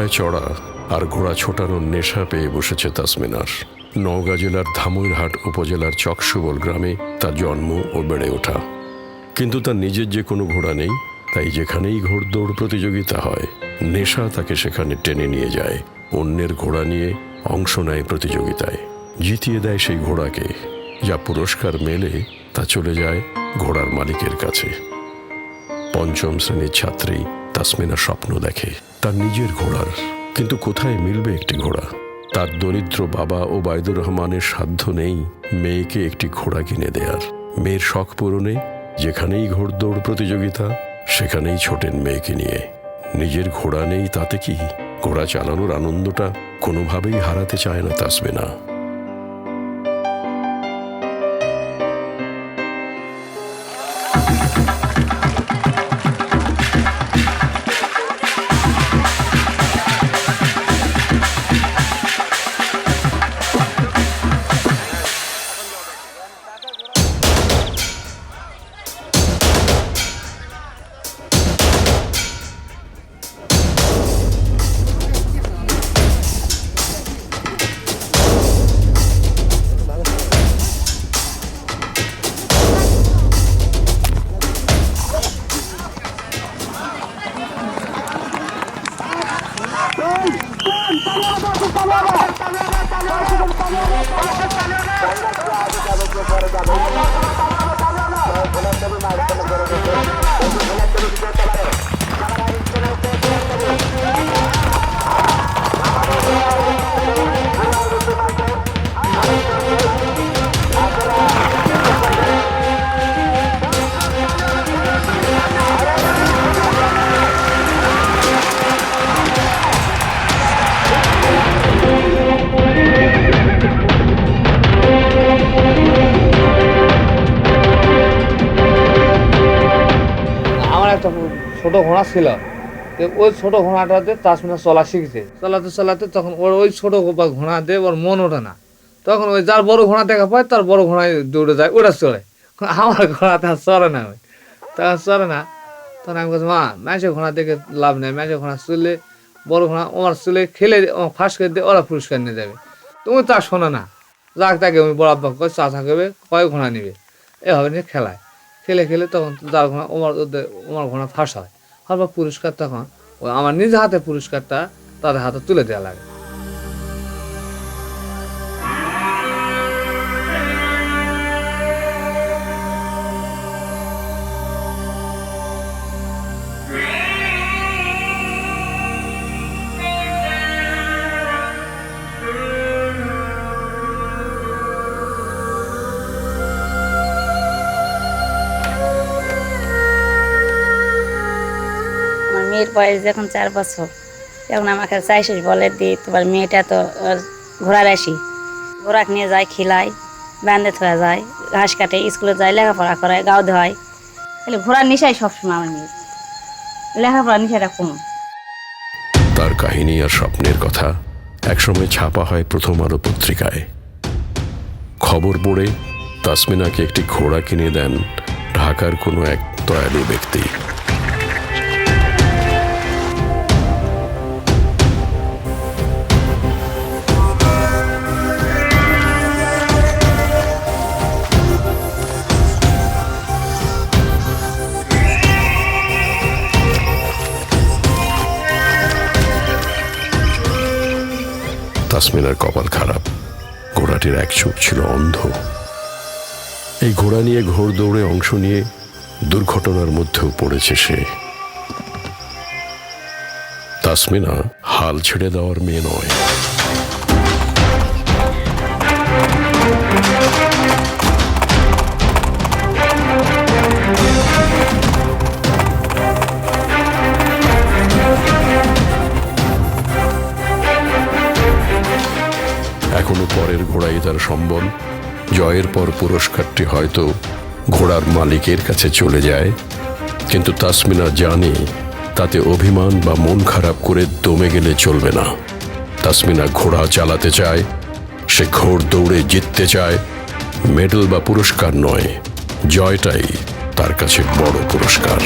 ঘোড়ায় চড়া আর ঘোড়া ছোটানোর নেশা পেয়ে বসেছে তাসমিনার। নওগাঁ জেলার ধামইরহাট উপজেলার চকসুবল গ্রামে তার জন্ম ও বেড়ে ওঠা। কিন্তু তার নিজের যে কোনো ঘোড়া নেই, তাই যেখানেই ঘোড়দৌড় প্রতিযোগিতা হয় নেশা তাকে সেখানে টেনে নিয়ে যায়। অন্যের ঘোড়া নিয়ে অংশ নেয় প্রতিযোগিতায়, জিতিয়ে দেয় সেই ঘোড়াকে। যা পুরস্কার মেলে তা চলে যায় ঘোড়ার মালিকের কাছে। পঞ্চম শ্রেণীর ছাত্রী তাসমিনা স্বপ্ন দেখে তার নিজের ঘোড়ার, কিন্তু কোথায় মিলবে একটি ঘোড়া? তার দরিদ্র বাবা ওবায়দুর রহমানের সাধ্য নেই মেয়েকে একটি ঘোড়া কিনে দেয়ার। মেয়ের শখ পূরণে যেখানেই ঘোড়দৌড় প্রতিযোগিতা সেখানেই ছোটেন মেয়েকে নিয়ে। নিজের ঘোড়া নেই তাতে কি, ঘোড়া চালানোর আনন্দটা কোনোভাবেই হারাতে চায় না তাসমিনা। একটা ছোট ঘোড়া ছিল, ওই ছোট ঘোড়াটাতে তাসমিনা চলা শিখেছে। চলাতে চলাতে তখন ওর ওই ছোট ঘোড়া দিয়ে ওর মন ওঠে না। তখন ওই যার বড় ঘোড়া দেখা পায় তার বড় ঘোড়ায় দৌড়ে যায়, ওটা চড়ে। আমার ঘোড়া তার চড়ে না, ওই তখন চড়ে না। তখন আমি বলছি, মা ম্যাচের ঘোড়া দেখে লাভ নেই, ম্যাচের ঘোড়া চলে বড় ঘোড়া ওর চলে খেলে ফাঁস করে দিয়ে ওরা পুরস্কার নিয়ে যাবে। তুমি তা শোনো না, যাক তাকে আমি বড় আব্বা করে চাষা করবে, কয় ঘোড়া নিবে, এভাবে নিয়ে খেলায়। খেলে খেলে তখন যার ঘোড়া ওমার ঘোড়া ফাঁস হয়, হওয়ার পর পুরস্কার তখন আমার নিজ হাতে পুরস্কারটা তাদের হাতে তুলে দেওয়া লাগে। মেয়ের বয়স যখন 4 বছর, তখন আমাকে চাইছিস বলে দি তোমার মেয়েটা তো ঘোড়া রাশি, ঘোড়া নিয়ে যায়, খিলায়, বান্ধে থোয়া যায়, ঘাস কাটে, স্কুলে যায়, লেখাপড়া করে, গাও ধোয়। তাহলে ঘোড়ার নেশাই সবসময় আমার মেয়ে, লেখাপড়ার নেশাটা কম। তার কাহিনী আর স্বপ্নের কথা একসময় ছাপা হয় প্রথম আলো পত্রিকায়। খবর পড়ে তাসমিনাকে একটি ঘোড়া কিনে দেন ঢাকার কোনো এক দয়ালু ব্যক্তি। তাসমিনার কপাল খারাপ, ঘোড়াটির এক চোখ ছিল অন্ধ। এই ঘোড়া নিয়ে ঘোড়দৌড়ে অংশ নিয়ে দুর্ঘটনার মধ্যেও পড়েছে সে। তাসমিনা হাল ছেড়ে দেওয়ার মেয়ে নয়। এখনো পরের ঘোড়াই তার সম্বল। জয়ের পর পুরস্কারটি হয়তো ঘোড়ার মালিকের কাছে চলে যায়, কিন্তু তাসমিনা জানে তাতে অভিমান বা মন খারাপ করে দমে গেলে চলবে না। তাসমিনা ঘোড়া চালাতে চায়, সে ঘোড় দৌড়ে জিততে চায়। মেডেল বা পুরস্কার নয়, জয়টাই তার কাছে বড় পুরস্কার।